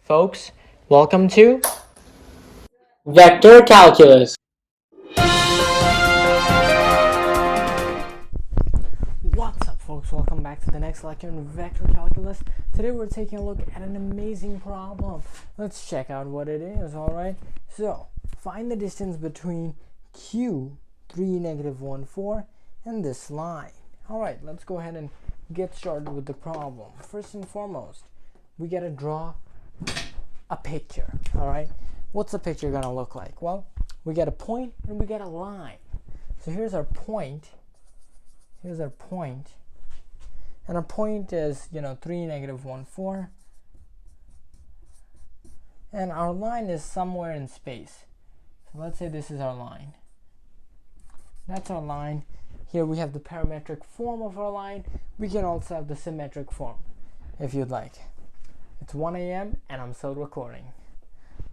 folks. Welcome to Vector calculus. What's up, folks? Welcome back to the next lecture in vector calculus. Today we're taking a look at an amazing problem. Let's check out what it is, alright? So, find the distance between Q, 3, -1, 4, and this line. Alright, let's go ahead and get started with the problem. First and foremost, we gotta draw a picture, alright? What's the picture gonna look like? Well, we got a point and we got a line. So here's our point. Here's our point. And our point is, 3, -1, 4. And our line is somewhere in space. So let's say this is our line. That's our line. Here we have the parametric form of our line. We can also have the symmetric form if you'd like. It's 1 a.m. and I'm still recording.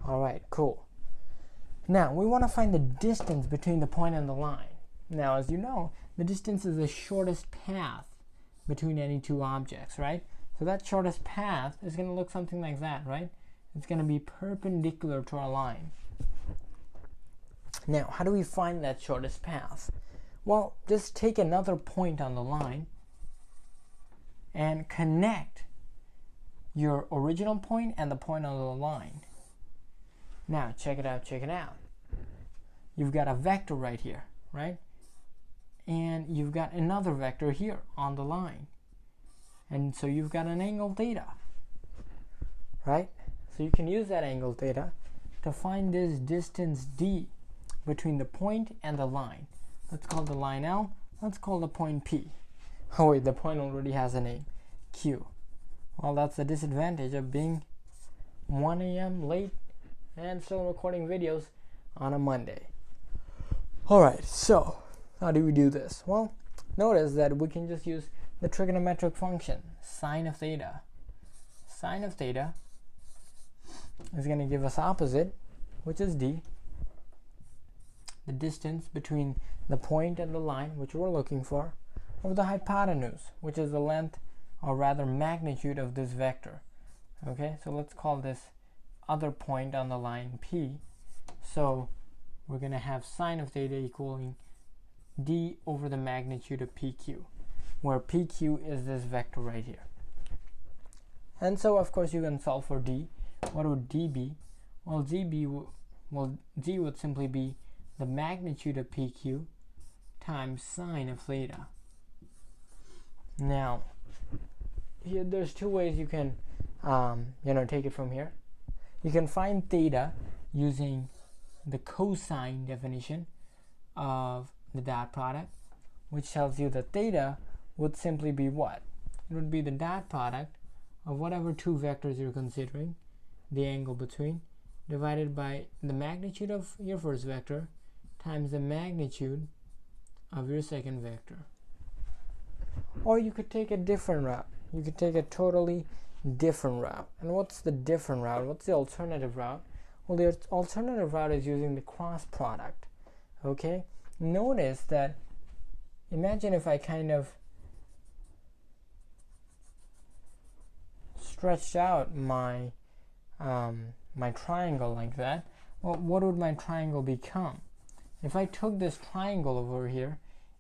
Alright, cool. Now we want to find the distance between the point and the line. Now, as you know, the distance is the shortest path between any two objects, right? So that shortest path is going to look something like that, right? It's going to be perpendicular to our line. Now, how do we find that shortest path? Well, just take another point on the line and connect your original point and the point on the line. Now, check it out, check it out. You've got a vector right here, right? And you've got another vector here on the line. And so you've got an angle theta, right? So you can use that angle theta to find this distance d between the point and the line. Let's call the line L. Let's call the point P. Oh wait, the point already has a name, Q. Well, that's the disadvantage of being 1 a.m. late and still recording videos on a Monday. Alright, so how do we do this? Well, notice that we can just use the trigonometric function, sine of theta. Sine of theta is going to give us opposite, which is d. The distance between the point and the line, which we're looking for, over the hypotenuse, which is the length, or rather magnitude, of this vector. Okay, so let's call this other point on the line P. So we're going to have sine of theta equaling d over the magnitude of PQ, where PQ is this vector right here. And so, of course, you can solve for d. What would d be? Well, d would simply be the magnitude of PQ times sine of theta. Now, here there's two ways you can take it from here. You can find theta using the cosine definition of the dot product, which tells you that theta would simply be what? It would be the dot product of whatever two vectors you're considering, the angle between, divided by the magnitude of your first vector times the magnitude of your second vector. Or you could take a different route. You could take a totally different route. And what's the different route? What's the alternative route? Well, the alternative route is using the cross product. Okay? Notice that, imagine if I kind of stretched out my my triangle like that. Well, what would my triangle become? If I took this triangle over here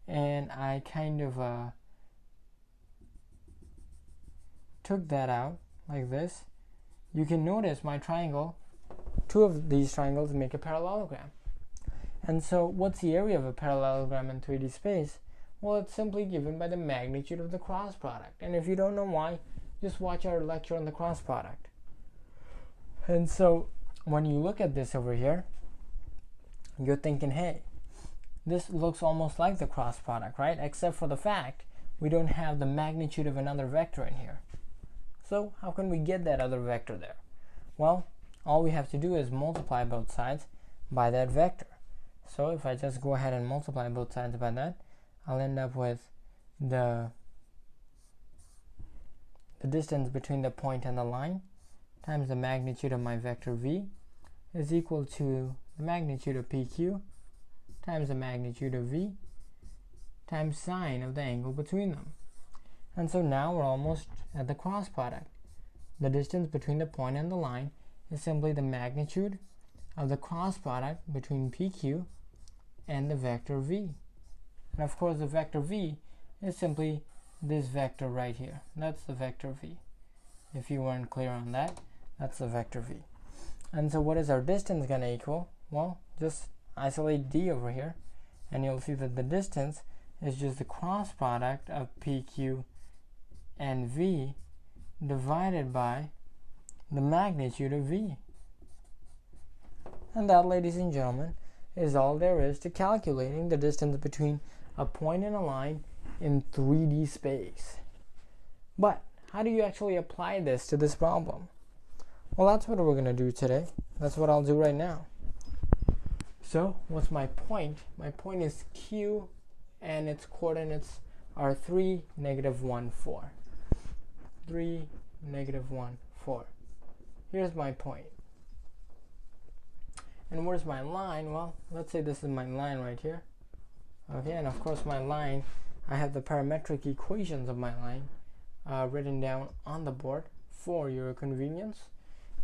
and I kind of took that out like this, you can notice my triangle, two of these triangles make a parallelogram. And so what's the area of a parallelogram in 3D space? Well, it's simply given by the magnitude of the cross product. And if you don't know why, just watch our lecture on the cross product. And so when you look at this over here, you're thinking, hey, this looks almost like the cross product, right? Except for the fact we don't have the magnitude of another vector in here. So how can we get that other vector there? Well, all we have to do is multiply both sides by that vector. So if I just go ahead and multiply both sides by that, I'll end up with the distance between the point and the line times the magnitude of my vector v is equal to the magnitude of PQ times the magnitude of v times sine of the angle between them. And so now we're almost at the cross product. The distance between the point and the line is simply the magnitude of the cross product between PQ and the vector V. And of course the vector V is simply this vector right here. That's the vector V. If you weren't clear on that, that's the vector V. And so what is our distance going to equal? Well, just isolate D over here, and you'll see that the distance is just the cross product of PQ and V divided by the magnitude of V. And that, ladies and gentlemen, is all there is to calculating the distance between a point and a line in 3D space. But how do you actually apply this to this problem? Well, that's what we're going to do today. That's what I'll do right now. So, what's my point? My point is Q, and its coordinates are 3, -1, 4. 3, -1, 4. Here's my point. And where's my line? Well, let's say this is my line right here. Okay, and of course my line, I have the parametric equations of my line written down on the board for your convenience.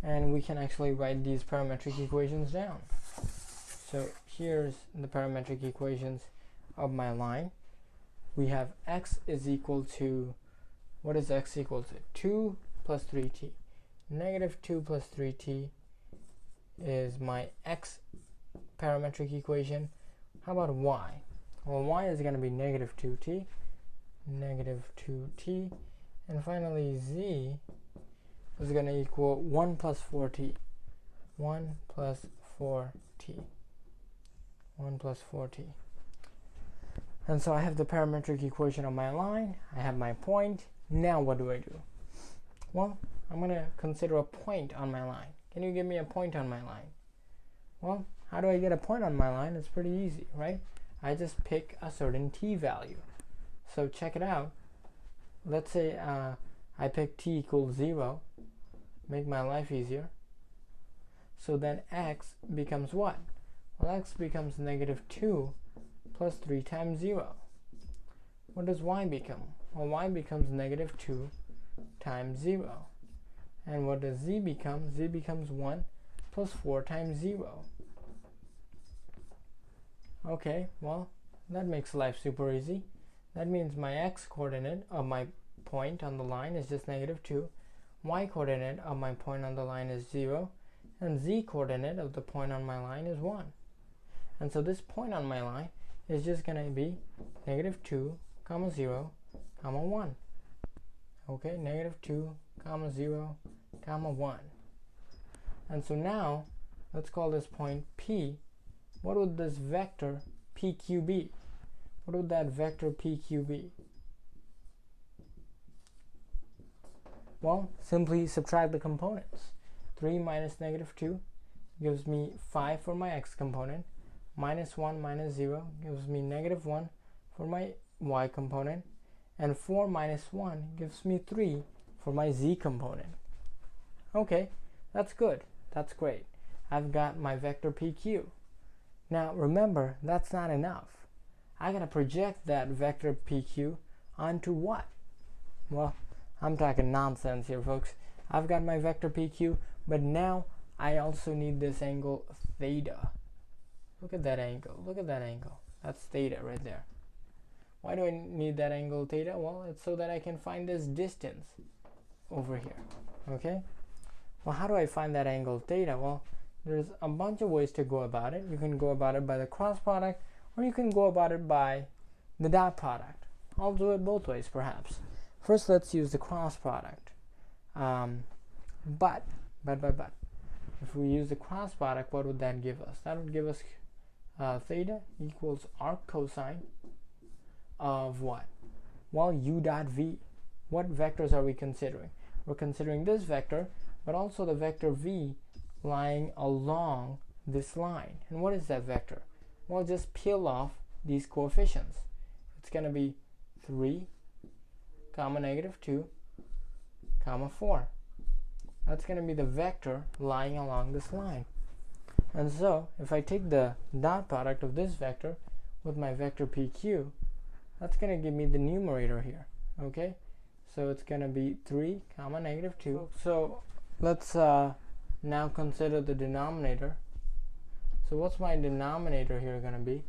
And we can actually write these parametric equations down. So here's the parametric equations of my line. We have x is equal to, what is x equal to? 2 plus 3t. -2 plus 3t is my x parametric equation. How about y? Well, y is going to be -2t, -2t, and finally z is going to equal 1 plus 4t, 1 plus 4t, 1 plus 4t. And so I have the parametric equation of my line, I have my point. Now what do I do? Well, I'm going to consider a point on my line. Can you give me a point on my line? Well, how do I get a point on my line? It's pretty easy, right? I just pick a certain t value. So check it out. Let's say I pick t equals 0. Make my life easier. So then x becomes what? Well, x becomes -2 plus 3 times 0. What does y become? Well, y becomes -2 times 0. And what does z become? Z becomes 1 plus 4 times 0. Okay, well, that makes life super easy. That means my x coordinate of my point on the line is just -2. Y coordinate of my point on the line is 0. And z coordinate of the point on my line is 1. And so this point on my line is just going to be -2, 0, 1. Okay, -2, 0, 1. And so now, let's call this point P. What would this vector PQ be? What would that vector PQ be? Well, simply subtract the components. 3 minus -2 gives me 5 for my x component. -1 minus 0 gives me -1 for my y component. And 4 minus 1 gives me 3 for my z component. Okay, that's good. That's great. I've got my vector PQ. Now remember, that's not enough. I gotta project that vector PQ onto what? Well, I'm talking nonsense here, folks. I've got my vector PQ, but now I also need this angle theta. Look at that angle. Look at that angle. That's theta right there. Why do I need that angle theta? Well, it's so that I can find this distance over here. Okay? Well, how do I find that angle theta? Well, there's a bunch of ways to go about it. You can go about it by the cross product, or you can go about it by the dot product. I'll do it both ways, perhaps. First, let's use the cross product. But, if we use the cross product, what would that give us? That would give us theta equals arc cosine of what? Well, u dot v. What vectors are we considering? We're considering this vector, but also the vector v lying along this line. And what is that vector? Well, just peel off these coefficients. It's going to be 3, -2, 4. That's going to be the vector lying along this line. And so, if I take the dot product of this vector with my vector PQ, that's going to give me the numerator here. Okay? So it's going to be 3, -2. So let's Now consider the denominator. So what's my denominator here going to be?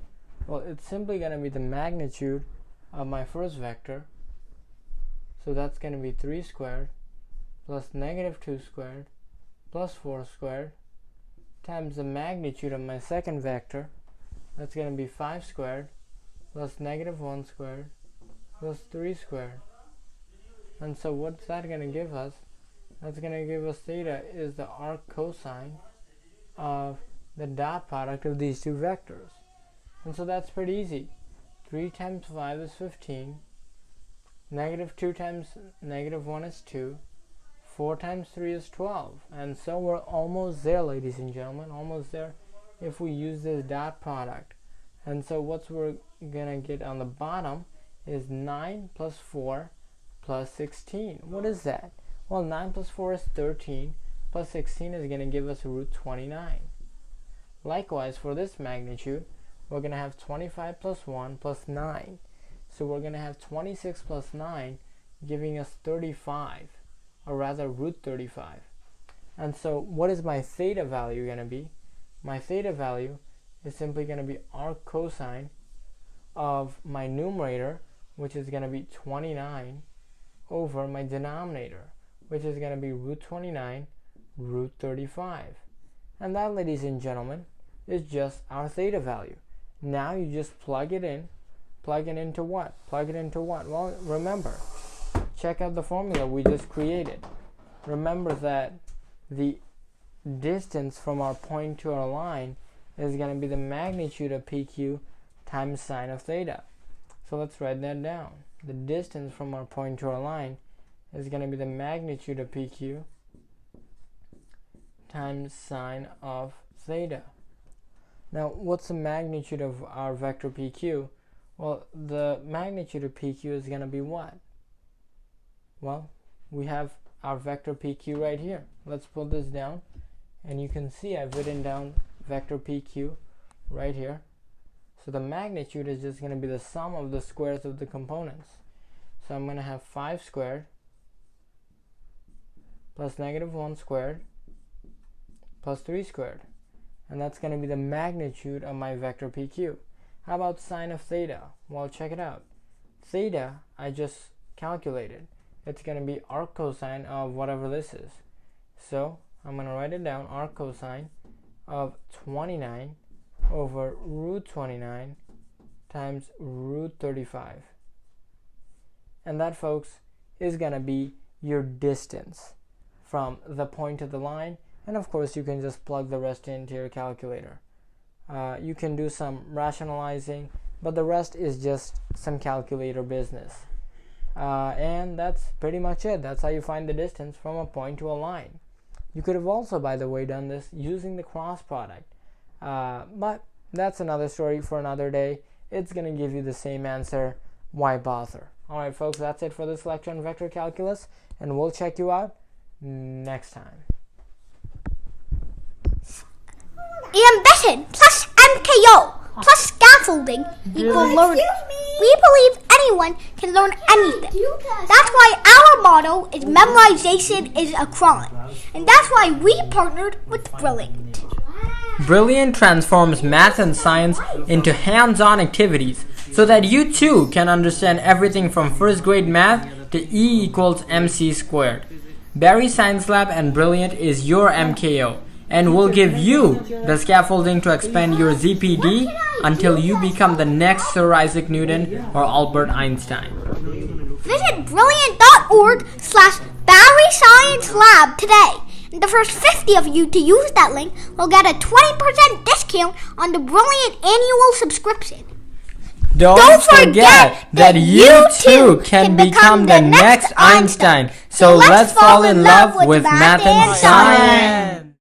Well, it's simply going to be the magnitude of my first vector. So that's going to be 3 squared plus negative 2 squared plus 4 squared times the magnitude of my second vector. That's going to be 5 squared plus negative 1 squared plus 3 squared. And so what's that going to give us? That's going to give us theta is the arc cosine of the dot product of these two vectors. And so that's pretty easy. 3 times 5 is 15. Negative 2 times negative 1 is 2. 4 times 3 is 12. And so we're almost there, ladies and gentlemen. Almost there if we use this dot product. And so what we're going to get on the bottom is 9 plus 4 plus 16. What is that? Well, 9 plus 4 is 13. Plus 16 is going to give us root 29. Likewise, for this magnitude, we're going to have 25 plus 1 plus 9. So we're going to have 26 plus 9 giving us 35, or rather root 35. And so what is my theta value going to be? My theta value is simply going to be arc cosine of my numerator, which is going to be 29, over my denominator, which is going to be root 29 root 35. And that, ladies and gentlemen, is just our theta value. Now you just plug it in. Plug it into what? Plug it into what? Well, remember, check out the formula we just created. Remember that the distance from our point to our line is going to be the magnitude of PQ times sine of theta. So let's write that down. The distance from our point to our line is going to be the magnitude of PQ times sine of theta. Now, what's the magnitude of our vector PQ? Well, the magnitude of PQ is going to be what? Well, we have our vector PQ right here. Let's pull this down, and you can see I've written down vector PQ right here. So the magnitude is just going to be the sum of the squares of the components. So I'm going to have 5 squared plus negative 1 squared plus 3 squared. And that's going to be the magnitude of my vector PQ. How about sine of theta? Well, check it out. Theta, I just calculated. It's going to be arc cosine of whatever this is. So I'm going to write it down, arc cosine of 29 over root 29 times root 35. And that, folks, is going to be your distance from the point of the line. And of course, you can just plug the rest into your calculator. You can do some rationalizing, but the rest is just some calculator business. And that's pretty much it. That's how you find the distance from a point to a line. You could have also, by the way, done this using the cross product. But that's another story for another day. It's going to give you the same answer. Why bother? Alright, folks, that's it for this lecture on vector calculus, and we'll check you out next time. Ambition plus MKO plus scaffolding equals learning. We believe anyone can learn anything. That's why our motto is memorization is a crime. And that's why we partnered with Brilliant. Brilliant transforms math and science into hands-on activities so that you too can understand everything from first grade math to E equals MC squared. Barry Science Lab and Brilliant is your MKO, and will give you the scaffolding to expand your ZPD until you become the next Sir Isaac Newton or Albert Einstein. Visit brilliant.org/Barry Science Lab today. And the first 50 of you to use that link will get a 20% discount on the Brilliant annual subscription. Don't forget that you too can become the next Einstein. So let's fall in love with math and science.